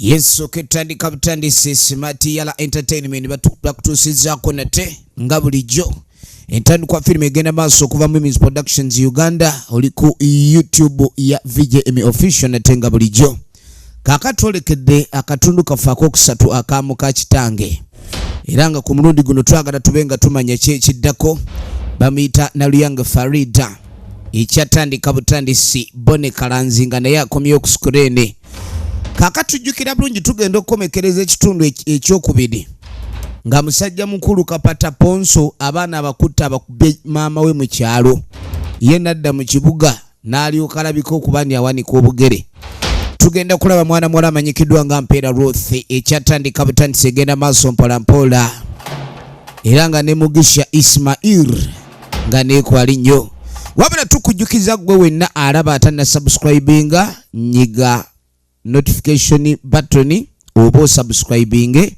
Yesu kitandika butandisi simati yala entertainment bakutusizako nate nga bulijjo. Entandikwa filime egenda maaso okuva mu Emmys Productions Uganda oli ku YouTube ya VJ Emmy Official nate nga bulijjo. Kakatolekedde akatundu kafaako okusatu aka muka kitange. Era nga ku mulundi guno twagala tubenga tumanya kiddako bamuyita Naluyanga Farida. Ekyatandika butandisi Bone Kalanzinga naye akomye ku screen. Kakatujjukira bulungi tugenda okukomekereza ekitundu ekyokubiri nga musajja mukulu kapata ponso abaana abakutta abakubye maama we mu kyalo ye nadda mu kibuga n'alyoka alabika okuba ni awanika obugere. Tugenda kulaba mwana muwala amanyikiddwa nga Mpeera Ruth ekyatandika butandisi egenda maaso mpolampola era nga ne Mugisha Ismail nga neekwali nnyo. Wabula tukujjukiza gwe wenna alaba atanna subscribinga nyiga notification button obo subscribing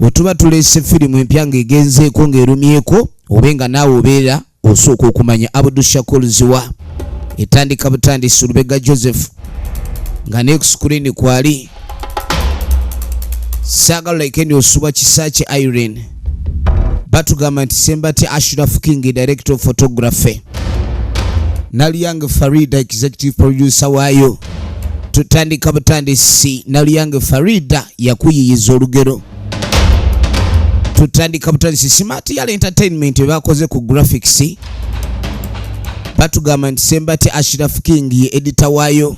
otuba tulese filimu empya egenzeeko ng'erumyeko obenga naawe obeera osooka okumanya Abdul Shakur Ziwa etandika butandisi Lubega Joseph nga ne ku screen kwali saagala ikendi osuba kisaache Irene batugamba nti Sembati Ashraf King director of photography Naluyanga Farida executive producer waayo. Tutandika butandisi Naluyanga Farida yakuyiyiza olugero. Tutandika butandisi Smart yala entertainment bakoze ku graphics batugamba nti Sembati Ashraf King ye editor waayo.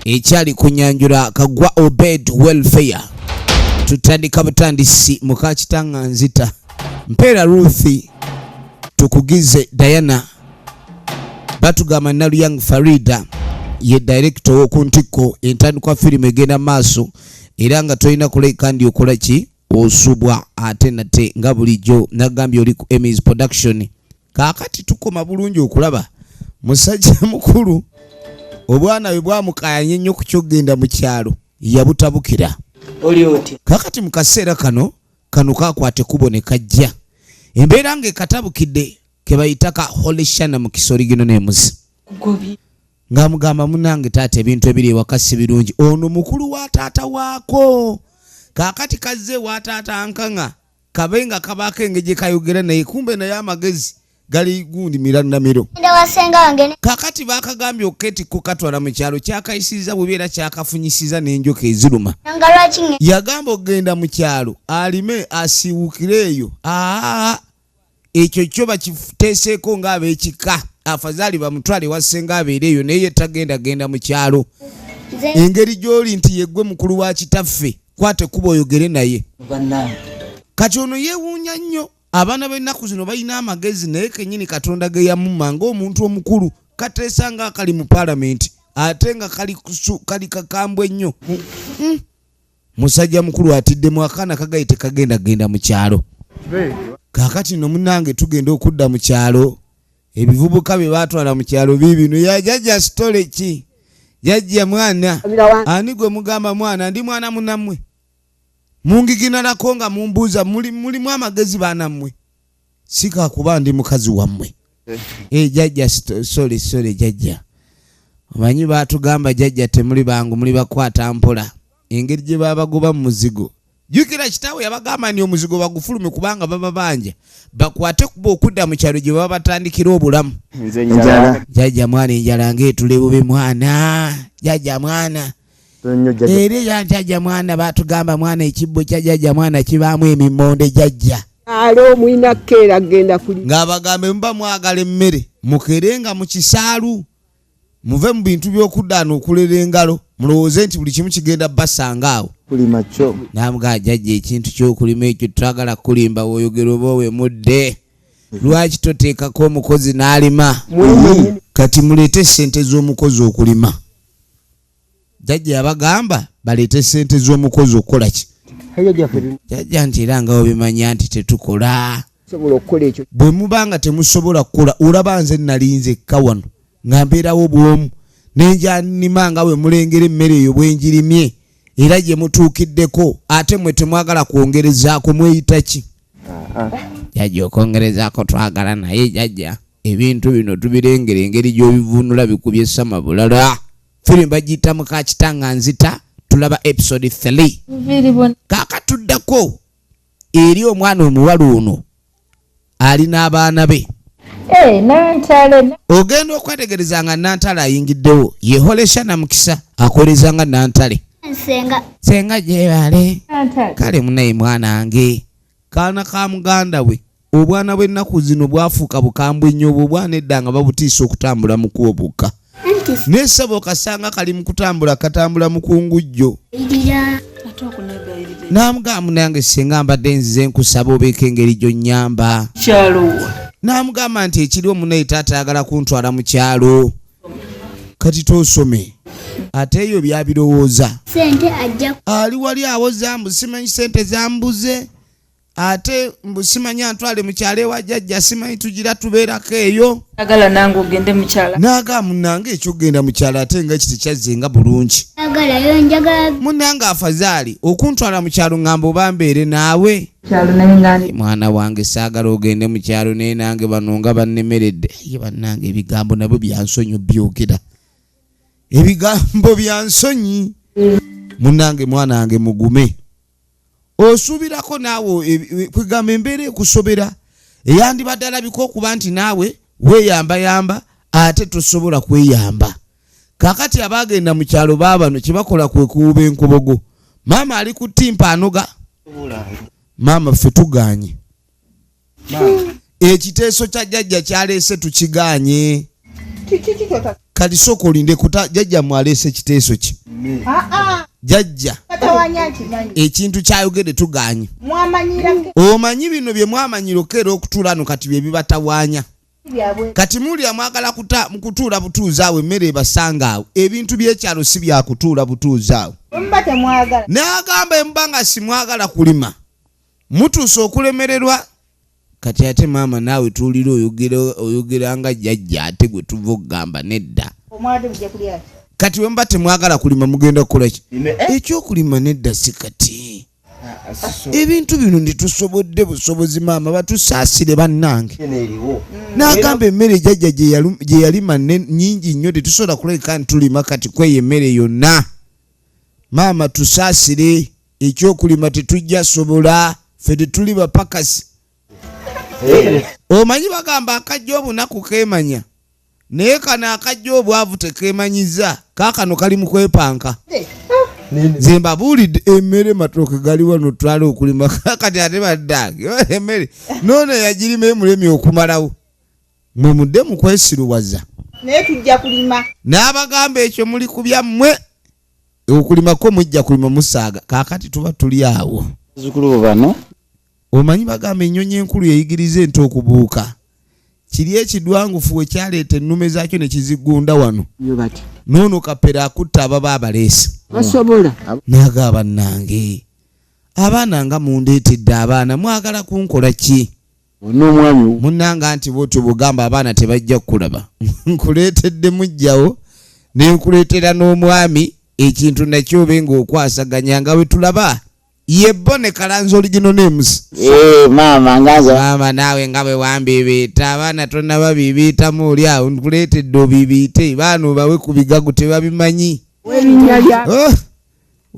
Ekyali kunyanjula Kagwa Obed Welfare. Tutandika butandisi muka kitange Anzita Mpeera Ruth tukugize Diana batugamba Naluyanga Farida ye director w'okuntiko entandikwa filime egenda maaso era nga tolina kuleka ndi okola ki osubwa ate nate nga bulijjo nagambye oli ku Emmys Production. Kaakati tukoma bulungi okulaba musajja mukulu obwana bwe bwamukayanye nnyo ku kyogenda mu kyalo yabutabukira oli oti. Kaakati mu kaseera kano kakwate kubone kajja embeera ng'ekatabukidde ke bayitaka Holeshana mu kisori gino n'emuzi nga mugamba munange taata ebintu ebiri ewaka si birungi ono mukulu wa taata waako kaakati kazze wa taata ankanga kabenga kabaako engeri kayogera naye kumbe naye amagezi gali gundi mirannamiro. Kaakati bakagambye oketi kukatwala mu kyalo kyakayisiza bubeera kyakafunyisiza n'enjoka eziruma yagamba okgenda mu kyalo alime asiwukireeyo ekyo kyo bakiteeseeko ng'ab'ekika afazaali bamutwale wasenga abeereeyo naye tagenda mu kyalo engeri gy'oli nti yeggwe mukulu wa kitaffe kwate kuba oyogere naye kati ono yeewuunya nnyo. Abaana b'ennaku zino balina amagezi naye kennyini Katonda ge yamumma ng'omuntu omukulu kateesa nga akali mu paalamenti ate nga kali kakambwe nnyo. Musajja mukulu atiddemu akaana kagayi tekagenda mu kyalo. Kaakati no munnange tugenda okudda mu kyalo ebivubuka bye baatwala mu kyalo biibino yajjajja sitole ki jajja mwana ani gwe mugamba mwana ndi mwana munammwe mungiginalako nga mumbuuza mulimu amagezi baanammwe sikakuba ndi mukazi wammwe jajja sole jajja omanyi baatugamba jajja temuli bangu muli bakwata mpola engeri gye babagoba mu muzigo jukira kitaawe yabagamba ni omuzigo bagufulume kubanga baba banja bakwate kuba okudda mu kyalo gye baba batandikira obulamu. Jajja mwana enjala ng'etulebube mwana jajja mwana era jajja mwana batugamba mwana ekibbo kya jajja mwana kibaamu emimmonde jajja omwina keera agenda kuli ng'abagambe muba mwagala emmere mukerenga mu kisaalu muve mu bintu by'okuddaana okulera engalo mulowooze nti buli kimu kigenda basanga awo kulima kyo namuga jajja ekintu ky'okulima ekyo twagala kulimba woyogera oba wemudde lwaki toteekako omukozi n'alima kati muleete sente z'omukozi okulima. Jajja yabagamba baleete sente z'omukozi okukola ki jajja nti era nga obimanya nti tetukola bwe mubanga temusobola kukola olaba nze nalinze ekka wano nga mbeerawo bwomu nenjanima nga bwe mulengera emmere eyo bwenjirimye era gye mutuukiddeko ate mwe temwagala kwongerezaako mweyita ki jajja okwongerezaako twagala naye jajja ebintu bino tubirengera engeri gy'obivuunula bikubye sama bulala. Firimu bagiyita muka kitange Anzita tulaba episode 3 kakatuddako eri omwana omuwala ono alina abaana be Nantale ogenda okwetegereza nga Nantale ayingiddewo yeholesha na mukisa akoleza nga Nantale senga gyebale kale munaye mwana wange kaana ka muganda we obwana bw'ennaku zino bwafuuka bukambwe nnyo obwo obwana edda nga babutiisa okutambula mu kuobuka nesebo okasanga kali mu kutambula katambula mu kungujjo n'amugamba munange senga mbadde nzize nkusaba obeeko engeri gy'onnyamba n'amugamba nti ekiriwo munaye taata ayagala kuntwala mu kyalo kati tosome ate eyo byabirowooza ali wali awo zambu simanyi sente zambuze ate mbusimanyi antwale mu kyalo ewa jjajja simanyi tugira tubeerako eyo agala nange ogende mu kyala n'agamba munange ekyokugenda mu kyalo ate nga kiti kyazzenga bulungi munange afazaali okuntwala mu kyalo ngamba oba mbeere naawe mwana wange saagala ogende mu kyalo naye nange bano nga bannemeredde ye bannange ebigambo nabyo byansonyi byogera ebigambo byansonyi munange mwana wange mugume osuubirako naawe kwegamba embeera ekusobera eyandibadde alabika okuba nti naawe weeyambayamba ate tosobola kweyamba kakati abaagenda mu kyalo baabano kye bakola kwe kuwuba enkobogo maama ali ku ttimpa anoga maama ffe tuganye ekiteeso kya jjajja kyaleese tukiganye kati sooka olinde kuta jjajja mwaleese ekiteeso ki jjajja ekintu kyayogedde tuganye omanyi bino bye mwamanyira okeera okutuula no kati bye bibatawaanya kati mulya mwagala kutuula butuuzi awo emmere ebasanga awo ebintu by'ekyalo si byakutuula butuuzi awo n'agamba emuba nga simwagala kulima mutuusa okulemererwa kati ate maama naawe tuwulira oyogera nga jjajja ate gwe tuva okugamba nedda kati wemba temwagala kulima mugenda kukola ki ekyokulima nedda si kati ebintu bino nditusobodde busobozi maama batusaasire bannange n'agamba emmere jjajja gye yalima nnyingi nnyo tetusobola kulabika nti tulima kati kweyo emmere yonna maama tusaasire ekyokulima tetujja sobola ffe tetuli bapakasi omanyi bagamba akajja obunaku keemanya naye kano akajja obwavu tekeemanyiza kaakano kali mu kwepanka nze mbabuulidde emmere matooke gali wano twala okulima kati ate baddange emmere noono yagirima emulemi okumalawo mwe mudde mu kwesiruwaza naye tujja kulima n'abagamba ekyo muli ku byammwe okulimako mujja kulima musaaga kaakati tuba tuli awo zukulu bano omanyi bagamba ennyonyi enkulu yeyigiriza ente okubuuka kiri ekidwangufu we kyaleeta ennume zaakyo ne kizigunda wano noono kapera akutta ababa abaleese basobola naga bannange abaana nga mundeetedde abaana mwagala kunkola ki n'omwami munnanga nti bwotyo bugamba abaana tebajja kukulaba nkuleetedde mujjawo ne nkuleetera n'omwami ekintu nakyo obe ng'okwasaganya nga we tulaba yebbone kalanzi oligino nemusi maama naawe nga bwe wambibiita abaana tonna babibiitamu oli awo nkuleetedde obibiite baana obawe ku bigagu tebabimanyi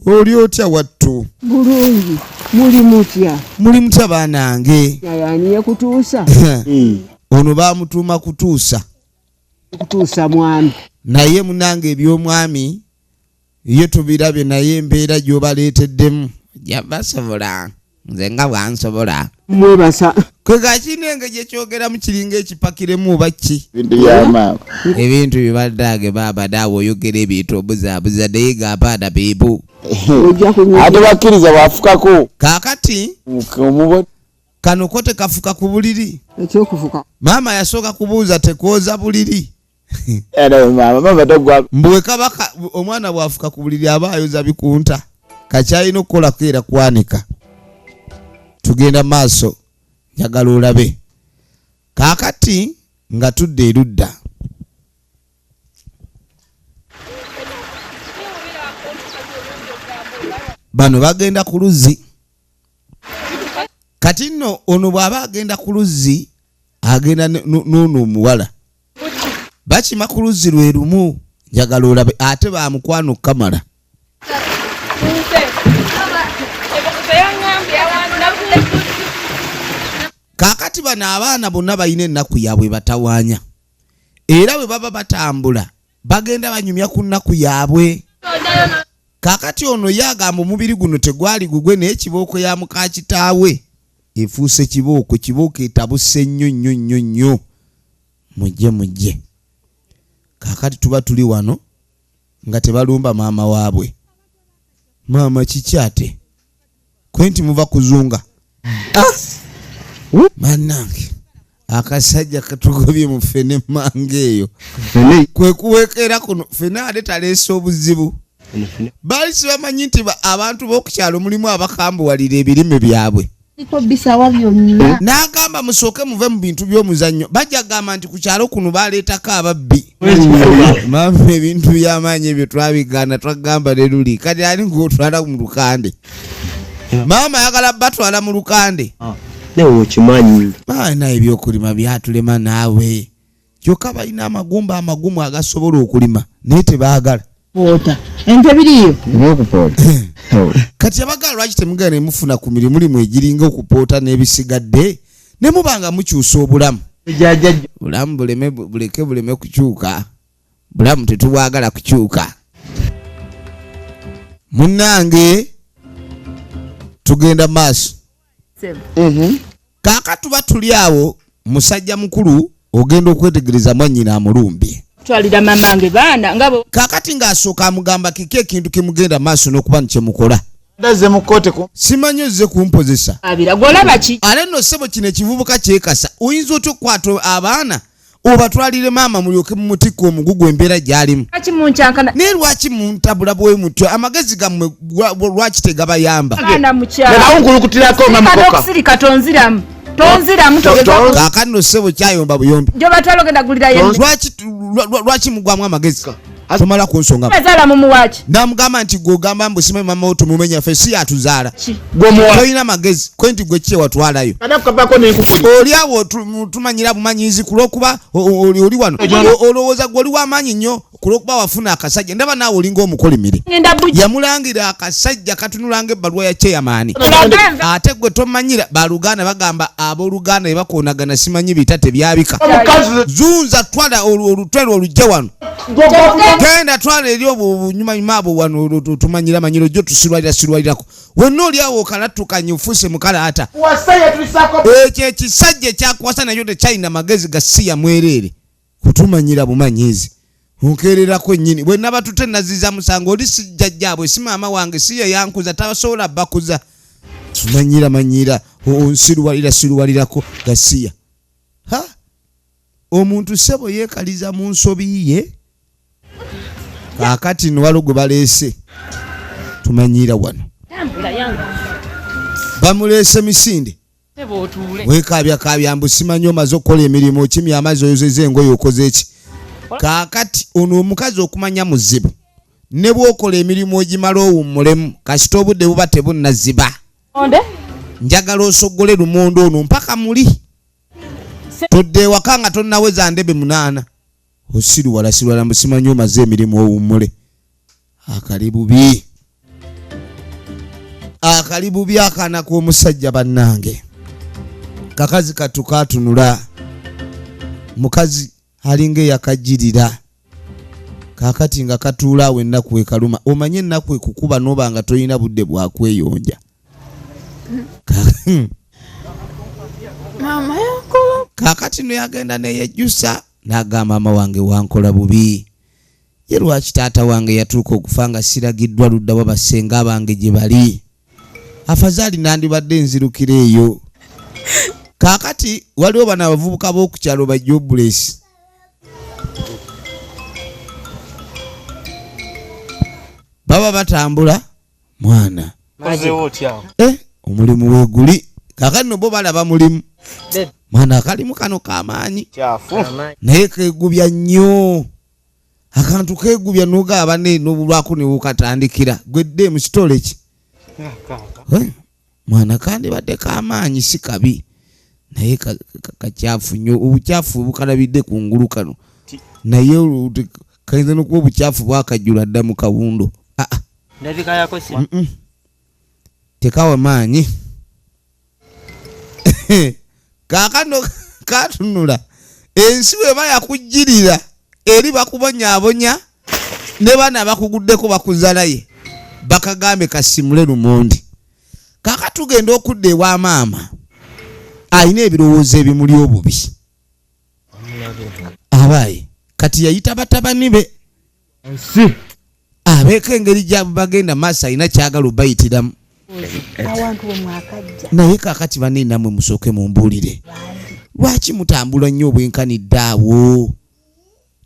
oli otya wattu bulungi muli mutya baanange yayaniye kutuusa ono baamutuuma kutuusa mwami naye munange eby'omwami ye tubirabye naye embeera gy'obaleeteddemu jabasobola nze nga bwansobola mwebasa kwegakinenge gye kyogera mu kiringa ekipakiremu oba ki ebintu bibaddage baaba daawe oyogera ebintu obuzaabuza naye gaabaana beebo ate bakkiriza bwafukako kaakati kano ko tekafuka ku buliri ekyokufuka maama yasooka kubuuza tekwoza buliri mbwe kabaka omwana bwafuka ku buliri aba ayoza bikunta kakyalina okukola kuera kwanika tugenda maaso njagala olabe kaakati nga tudde erudda bano bagenda ku luzzi kati nno ono bw'aba agenda ku luzzi agenda n'ono omuwala bakima ku luzzi lwe lumu njagala olabe ate bamukwano kamala Kakati bano abaana bonna balina ennaku yaabwe batawaanya. Era bwe baba batambula bagenda banyumya ku nnaku yaabwe. Kakati ono yagamba omubiri guno tegwali gugwe n'ekibooko ya muka kitaawe efuuse kibooko etabuse nnyo. Mujje. Kakati tuba tuli wano nga tebalumba maama waabwe. Maama kikyate kwenti muva kuzunga. Manange akasajja katugobye mu fene mangeeyo kwe kuweekera kuno fene ate taleese obuzibu. Baali sibamanyi nti abantu b'okukyalo mulimu abakambuwalira ebirime byabwe. N'agamba musooke muve mu bintu by'omuzannyo. Bajja gamba nti ku kyalo kuno baleetako ababbi. Maama ebintu by'amaanyi ebyo twabigaana twagamba ne luli kati ani ng'otwala mu lukande. Maama ayagala batwala mu lukande. Newo kimanyi. Baana ebyokulima byatulema naawe. Kyokka balina amagumu agasobola okulima naye tebaagala. Poota. Ente biriyo. N'okupoota. Kati abagala lwaki temugenda ne mufuna ku mirimu limu egiringa okupoota n'ebisigadde ne mubanga mukyusa obulamu. Bulamu buleme kukyuka. Bulamu tetubwagala kukyuka. Munnange tugenda maaso. Kaka tuba tuli awo musajja mukulu ogenda okwetegereza mwannyina amulumbye. Twalira mamange baana ngabo. Kakati ng'asooka amugamba kiki ekintu kimugenda maaso n'okuba nkyemukola. Ndaze mu kkooti ku. Simanyi ozze kumpozesa. Abira golaba ki? Ale nno ssebo kino ekivubuka kyekasa. Oyinza otya okukwata abaana obatwalire maama mulyoke mu mutikko omugugu embeera gy'alimu. Lwaki munkyankana? Ne lwaki muntabula bwe mutyo amagezi gammwe lwaki tegabayamba? Baana mukyala. Nawungulukutirako nga mukoka. Okusirika tonziramu. Tonziramu togeza. Kaakati nno ssebo kyayomba buyombi. Njo batwala ogenda gulira yembe. Lwaki mugwamu amagezi? Tomala ku nsonga. Bazala mumu waaki. Namugamba nti gw'ogamba mbu simanyi mama wo tumumenya ffe si yatuzaala. Toyina magezi kwenti gwe kye watwalayo. Oli awo tumanyira bumanyizi kulwokuba oli wano. Olowooza gwe oli w'amaanyi nnyo kulwokuba wafuna akasajja. Ndaba naawe olinga omukolimire. Yamulangira akasajja katunulanga ebbaluwa ya Chairman. Ate gwe tomanyira baluganda bagamba abooluganda be bakoonagana simanyi bita tebyabika. Zunza twala olutwero olujja wano. Genda twala eri obunyuma abo wano tumanyira manyiro gyo tusirwalirako. Wonna oli awo okalattukanye ofuse mukalaata. Ekyo ekisajja ekyakwasa nakyo tekyalina magezi gasiya mwereere kutumanyira bumanyizi. Onkererako nnyini bwe naba tutenaziza musango oli si jjajjaabwe si maama wange si ye yankuza tasobola bakuza. Manyira onsirwalirako gasiya. Omuntu ssebo yeekaliza mu nsobi ye. Kaakati no waliwo gwe baleese tumanyira wano. Bamuleese misinde. Weekaabya mbu simanyi omaze okukola emirimu okimya amazzi oyozeza engoye okoze eki. Kaakati ono omukazi okumanya muzibu. Ne bw'okola emirimu ogimala owummulemu kasita obudde buba tebunnaziba. Njagala osoggole lumondo ono mpaka muli. Todde ewaka nga tonnaweza ndebe 8. Osirwala musimanyi omaze emirimu owummule. Akali bubi akaana k'omusajja bannange. Kakazi katukatunula. Mukazi alinga yakajjirira. Kaakati nga katuula awo ennaku ekaluma. Omanye ennaku ekukuba n'oba nga toyina budde bwakweyonja. Mama yankola. Kaakati no yagenda neyejjusa n'agamba maama wange wankola bubi. Ye lwaki taata wange yatuuka okufa nga siragiddwa ludda wa basenga bange gye bali. Afazaali nandibadde nzirukira eyo. Kaakati waliwo bano abavubuka b'okukyalo ba Jobless. Baba batambula mwana. Omulimu weeguli. Kaakati no bo balaba mulimu. Mwana akalimu kano k'amaanyi. Naye keegubya nnyo. Akantu keegubya n'ogaba n'obulwako ne wukatandikira. Gwedde mu kitole ki? Mwana kandibadde k'amaanyi si kabi. Naye kakyafu nnyo. Obukyafu bukalabidde ku ngulu kano. Naye kayinza n'okuba obukyafu bwakajjula dda mu kawundo. Ndabika yako si. Tekawa maanyi. Kakano katunula ensi bwe bayakujjirira eri bakubonyaabonya ne bana bakuguddeko bakuzalaye bakagambe kasimule lumondi. Kaka tugenda okudda ewa maama alina ebirowoozo ebimuli obubi. Abaye kati yayita batabani be abeeko engeri gyabwe bagenda maaso alina kyagala obayitiramu. Naye kakati banne nammwe musooke mumbuulire lwaki mutambula nnyo obwenkanidde awo?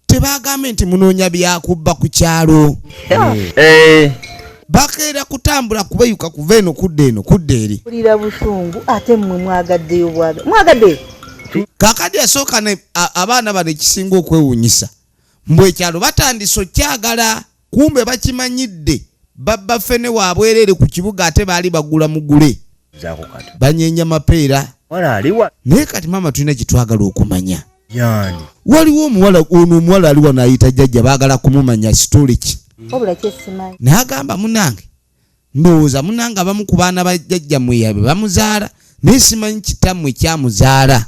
Tebagambe nti munoonya byakubba ku kyalo. Bakeera kutambula kubeyuka kuva eno kudda eri. Kulira busungu ate mmwe mwagaddeyo mwagadde. Kakadi yasooka abaana bano ekisinga okwewuunyisa mbwe ekyalo batandise okyagala kumbe bakimanyidde babba ffene waabwerere ku kibuga ate baali bagula mugule banyeenya mapeera. Naye kati maama tulina kitwagala okumanya. Waliwo omuwala ali wano ayita jjajja baagala kumumanya sitole ki. N'agamba munange ndowooza munange abamu ku baana ba jjajja mweyabe bamuzaala naye simanyi kitammwe kyamuzaala.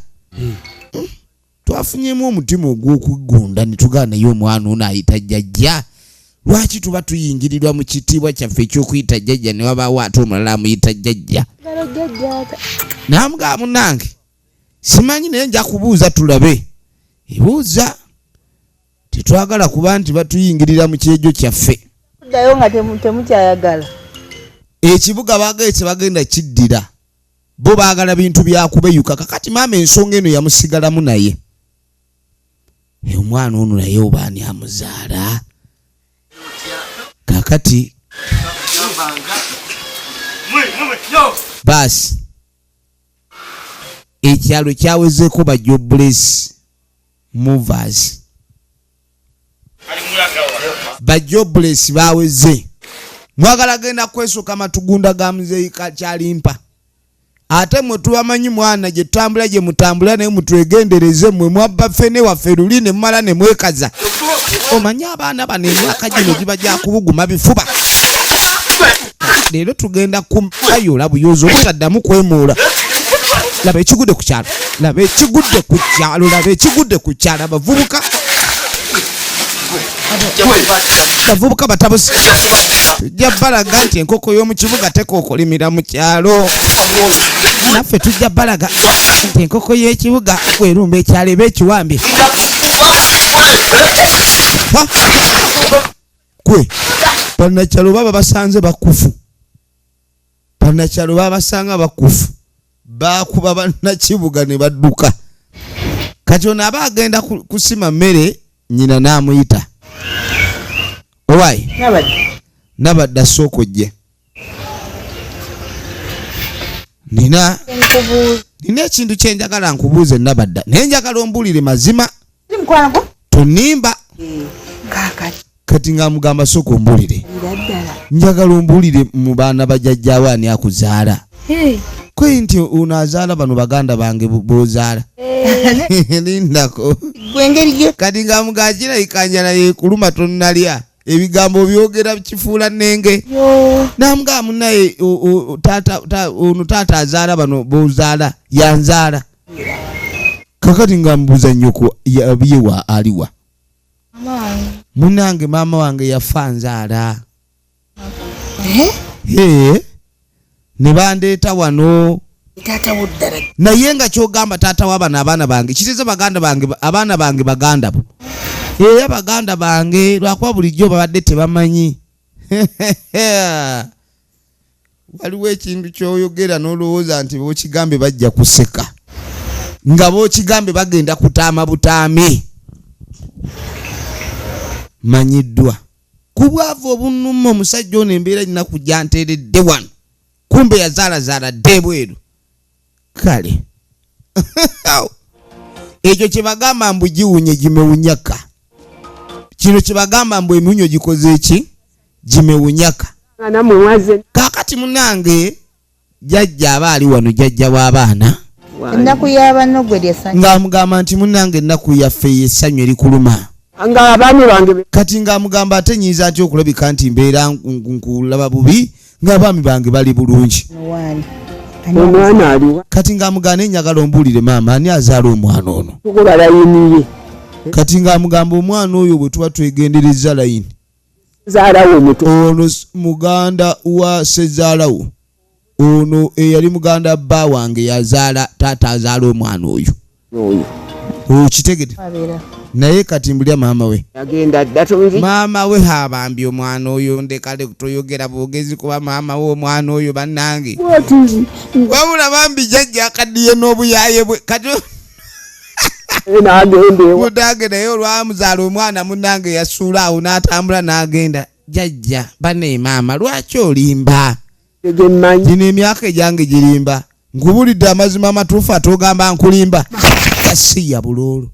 Twafunyemu omutima ogw'okugunda ne tugaa naye omwana ono ayita jjajja. Lwaki tuba tuyingirirwa mu kitiibwa kyaffe eky'okuyita jjajja ne wabaawo ate omulala amuyita jjajja? N'amugamba munange simanyi naye nja kubuuza tulabe. Ebuuza. Tetwagala kuba nti batuyingirira mu kyejo kyaffe. Ddayo nga temukyayagala. Ekibuga bageze bagenda kiddira. Bo baagala bintu byakubeyuka. Kakati maama ensonga eno yamusigalamu naye. Omwana ono naye obaani amuzaala. Kakati basi ekyalo kyawezeeko ba jobless movers. Ba jobless baweze. Mwagala genda kwesooka matugunda ga muzeeyi kyalimpa. Ate mwe tubamanyi mwana gye tutambula gye mutambula naye mutwegendereze mmwe mwabba ffene waffe luli ne mmala ne mwekaza. Omanyi abaana bano emyaka gino giba gya kubuguma bifuba. Leero tugenda kumayoola buyoozi obutaddamu kwemuula. Laba ekigudde ku kyalo. Laba ekigudde ku kyalo. Laba ekigudde ku kyalo. Abavubuka batabusi. Tujja balaga nti enkoko y'omu kibuga tekookolimira mu kyalo. Naffe tujja balaga nti enkoko y'ekibuga bwerumba ekyalo eba ekiwambye. Kwe bannakyalo baba basanze bakufu. Bannakyalo baba basanga bakufu. Bakuba bannakibuga ne badduka. Kati ono aba agenda kusima mmere nnyina n'amuyita. Owaayi nabadda sooka ojje. Nina ekintu kye njagala nkubuuze nabadda naye njagala ombuulire mazima. Tonimba. Kati nga mugamba sooka ombuulire. Njagala ombuulire mu baana bajjajjaawo ani akuzaala. Kwe nti unazaala bano baganda bange boozaala. Lindako. Kati nga mugajira ikanjala yekuluma tonnalya. Ebigambo byogera kifuula nnenge. Namugamba munnaye ono taata azaala bano boozaala yanzaala. Kakati nga mbuuza nnyoko yabiyewa aliwa. Munange maama wange yafa nzaala. Ne bandeeta wano. Naye nga kyogamba taata w'abano abaana bange kiteeze baganda bange abaana bange baganda bo. Era baganda bange lwakuba bulijjo babadde tebamanyi. Waliwo ekintu ky'oyogera n'olowooza nti bookigambe bajja kuseka. Nga bookigambe bagenda kutaama butaami. Manyiddwa. Ku bwavu obunnuma omusajja ono embeera ennaku gyanteeredde wano. Kumbe yazaalazaala dde bweru. Kale. Ekyo kye bagamba mbu giwunye gimewunyaka. Kino kye bagamba mbu emiwunyo gikoze eki? Gimewunyaka. Kaakati munange jjajja aba ali wano jjajja w'abaana. Ennaku y'abanno gwe lyessanyu. Ng'amugamba nti munange ennaku yaffe y'essanyu erikuluma. Nga abaami bange kati ng'amugamba ate nyiza atya okulabika nti mbeera nkulaba bubi ng'abaami bange bali bulungi. omwana aliwa kati ng'amugana enjagala ombulire maama ani azaala omwana ono tukola layiniye kati ng'amugamba omwana oyo bwe tuba twegendereza layini zaalawo omuto ono muganda wa sezaalawo ono eyali muganda bba wange yazaala taata azaala omwana oyo okitegede naye kati mbulya maama we yagenda dda tonzi maama we habambye omwana oyo ndekale toyogera bwogezi kuba maama we omwana oyo bannange wabula bambi jjajja akaddiye n'obuyaye bwe kati n'agenda ewa mutange naye olwamuzaala omwana munnange yasuula awo n'atambula n'agenda jjajja bane maama lwaki olimba tegemmanyi gino emyaka egyange girimba nkubulidde amazima amatuufu ate ogamba nkulimba kasiya buloolo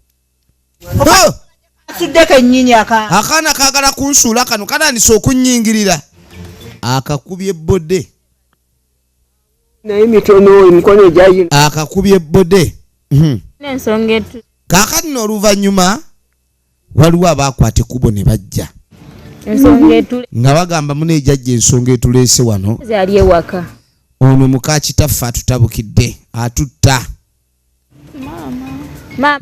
asuddeko ennyinyi akaana kaagala kunsuula kano kananisa okunnyingirira akakubye bodde naye mitono emikono egyayina akakubye bodde n'ensonga etu kaakati n'oluvannyuma waliwo abaakwata ekkubo ne bajja ensonga etu nga bagamba muneejajja ensonga etuleese wano zali ewaka ono muka kitaffe atutabukidde atutta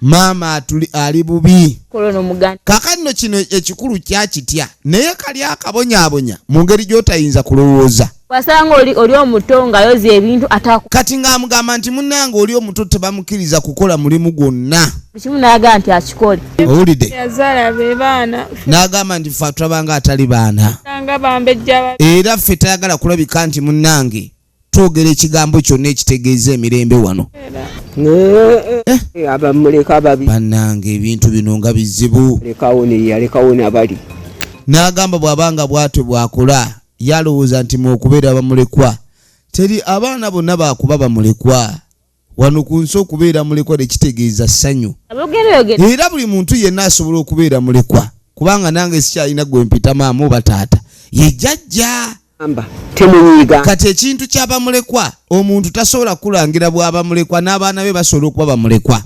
maama ali bubi kolono muganda kaakati no kino ekikulu kyakitya naye kali akabonyaabonya mu ngeri gy'otayinza kulowooza wasanga oli omuto ng'ayoza ebintu ataku kati ng'amugamba nti munnange oli omuto tebamukkiriza kukola mulimu gwonna kimu n'agamba nti akikole owulidde yazaala be baana n'agamba nti ffe tulabanga atali baana nga bambejja era ffe tayagala kulabika nti munnange twogera ekigambo kyonna ekitegeeza emirembe wano abamuleka ababi bannange ebintu bino nga bizibu alekawo n'abali n'agamba bw'abanga bw'atyo bw'akola yalowooza nti mw'okubeera bamulekwa teri abaana bonna baakuba bamulekwa wano ku nsi okubeera mulekwa tekitegeeza ssanyu era buli muntu yenna asobola okubeera mulekwa kubanga nange sikyalina gwe mpita maama oba taata ye jjajja temunyiiga kati ekintu ky'abamulekwa omuntu tasobola kulangira bw'aba mulekwa n'abaana be basobola okuba bamulekwa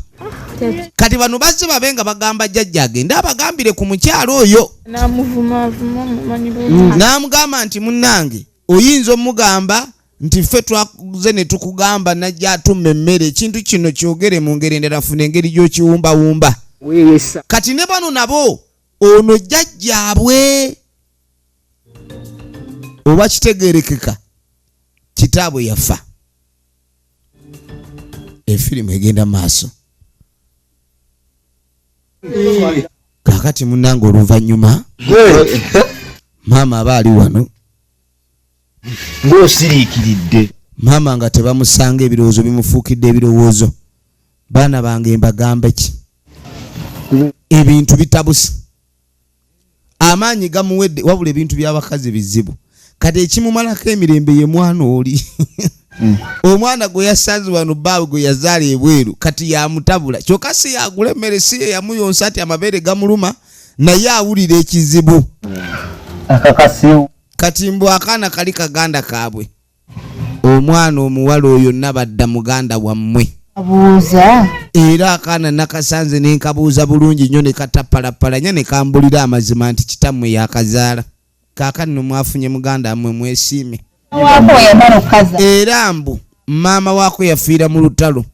kati bano bazze babe nga bagamba jjajja agende abagambire ku mukyalo oyo n'amuvumaavuma mumanyi n'amugamba nti munnange oyinza omugamba nti ffe twakuze ne tukugamba najja atumma emmere ekintu kino kyogere mu ngeri endala funa engeri gy'okiwumbawumba weeyesa kati ne bano nabo ono jjajjaabwe oba kitegeerekeka kitaabwe yafa efirimu egenda maaso kaakati munnange oluvannyuma maama aba ali wano ng'osiriikiridde maama nga tebamusanga ebirowoozo bimufuukidde ebirowoozo baana bange mbagamba ki ebintu bitabuse amaanyi gamuwedde wabula ebintu by'abakazi bizibu kati ekimumalako emirembe ye mwana oli omwana gwe yasanze wano baawe gwe yazaala ebweru kati yamutabula kyokka si yagula emmere si ye yamuyonsa ati amabeere gamuluma naye awulira ekizibu kati mbw akaana kali kaganda kaabwe omwana omuwala oyo nabadda muganda wammwe abuuza era akaana nakasanze nenkabuuza bulungi nnyo ne katapalapalanya ne kambulira amazima nti kitammwe yakazaala kaakati nomwafunye muganda mmwe mwesiime wako yamala okukaza era mbu maama waako yafiira mu lutalo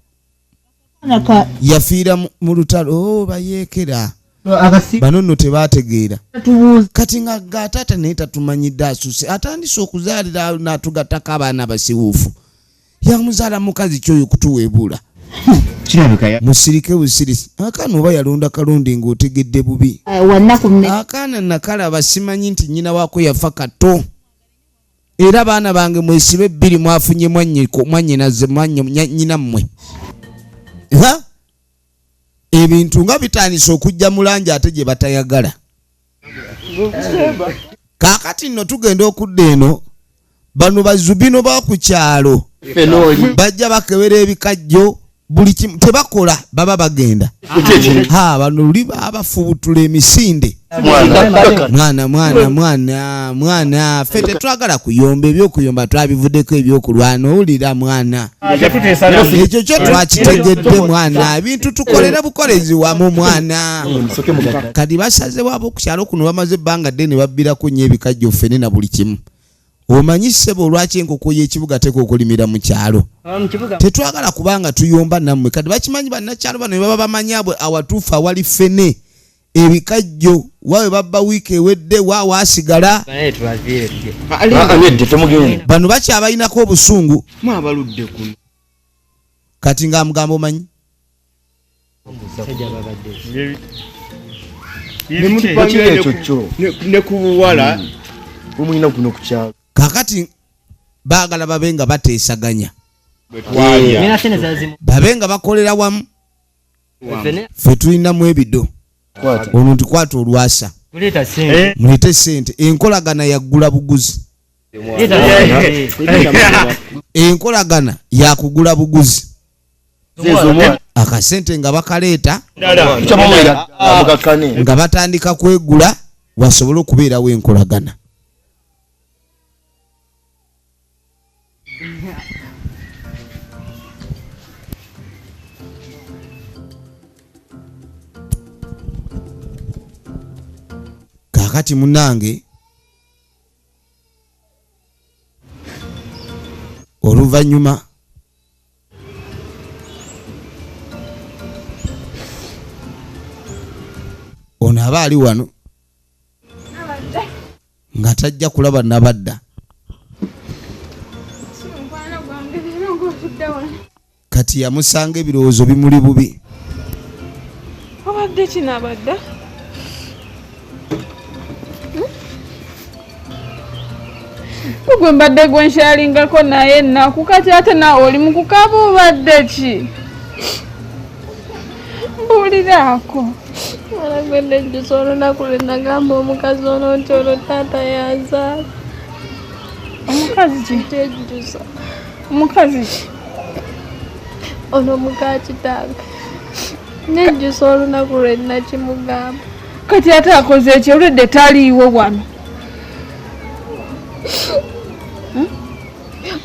yafiira mu lutalo bayeekera bano nno tebaategeera kati nga gaataata naye tatumanyidde asuse atandise okuzaalira n'atugattako abaana basiwuufu yamuzaala mukazi kyoyo kutuweebuula musirike busirisi akaana oba yalonda kalondi ng'otegedde bubi akaana nakalaba simanyi nti nnyina waako yafa kato era baana bange mwesibe bbiri mwafunye nyina mmwe ebintu nga bitandise okujja mu langi ate gye batayagala kaakati nno tugenda okudda eno bano bazubino baku kyalo bajja bakebera ebikajjo buli kimu tebakola baba bagenda bano luli babafubutula emisinde mwana ffe tetwagala kuyomba ebyokuyomba twabivuddeko ebyokulwana owulira mwana ekyo kyo twakitegedde mwana ebintu tukolera bukolezi wamu mwana kati basaze waabo okukyalo kuno bamaze ebbanga ddene babbirako nnyo ebikajjo ffene na buli kimu omanyise bo lwaki enkoko y'ekibuga teko okulimira mu kyalo tetwagala kubanga tuyomba nammwe kati bakimanyi bannakyalo bano ne baba bamanyabwe awatuufu awali fene ebikajjo wawe babba wiiki ewedde waawe asigala bano bakyabalinako obusungu kati ng'amugamba omanyi nekubuwala omulina kuno kukyalo kakati baagala babe nga bateesaganya babe nga bakolera wamu ffe tulinamu ebido ono ntikwata olwasa mulete sente enkolagana yaggula buguzi enkolagana yakugula buguzi akasente nga bakaleeta nga batandika kwegula wasobole okubeerawo enkolagana kakati munange oluvannyuma ono aba ali wano nga tajja kulaba nabadda kati yamusanga ebirowoozo bimuli bubi obadde kinabadda gwe mbadde gwenshaalingako naye ennaku kati ate naawe oli mu kukaaba obadde ki mbuuliraako Aragwende ejjusa olunaku lwe nagamba omukazi ono nti olwo taata yazaala. Omukazi ki? Tejjusa. Omukazi ki? Ono muka kitange. Nejjusa olunaku lwe nakimugamba. Kati ate akoze ekyo olwedde taliiwo wano.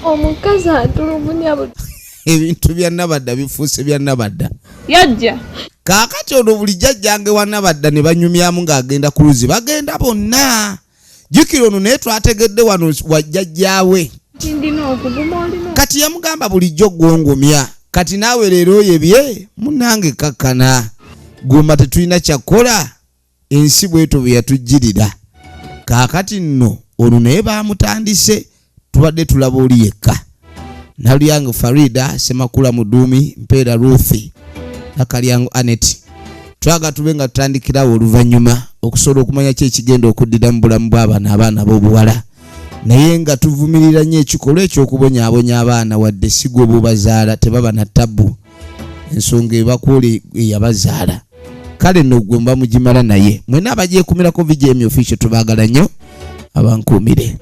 Omukazi atulugunya buti. Ebintu bya nabadda bifuuse bya nabadda. Yajja. Kaakati ono buli jjajjange wa nabadda ne banyumyamu ng'agenda ku luzi bagenda bonna. Jjukira ono naye twategedde wano wa jjajjaawe. Ndina okuguma olina. Kati yamugamba bulijjo gwongomya. Kati naawe leero yebye munange kakkana. Guma tetulina kyakola ensi bweto bwe yatujjirira. Kaakati nno ono naye baamutandise tubadde tulaba oli yekka. Nalyango Farida Semakula Mudumi Mpera Ruthi Nakalyango Anet twaga tubenga tutandikirawo oluvannyuma okusobola okumanya ki ekigenda okuddira mu bulamu bw'abaana abaana b'obuwala naye nga tuvumirira nnyo ekikolwa eky'okubonyaabonya abaana wadde sigwe bobazaala tebaba na ttabu ensonga ebakola eyabazaala kale nno gwe mba mugimala naye mwena abagyekumira ko Emmy Official tubaagala nnyo abankuumire.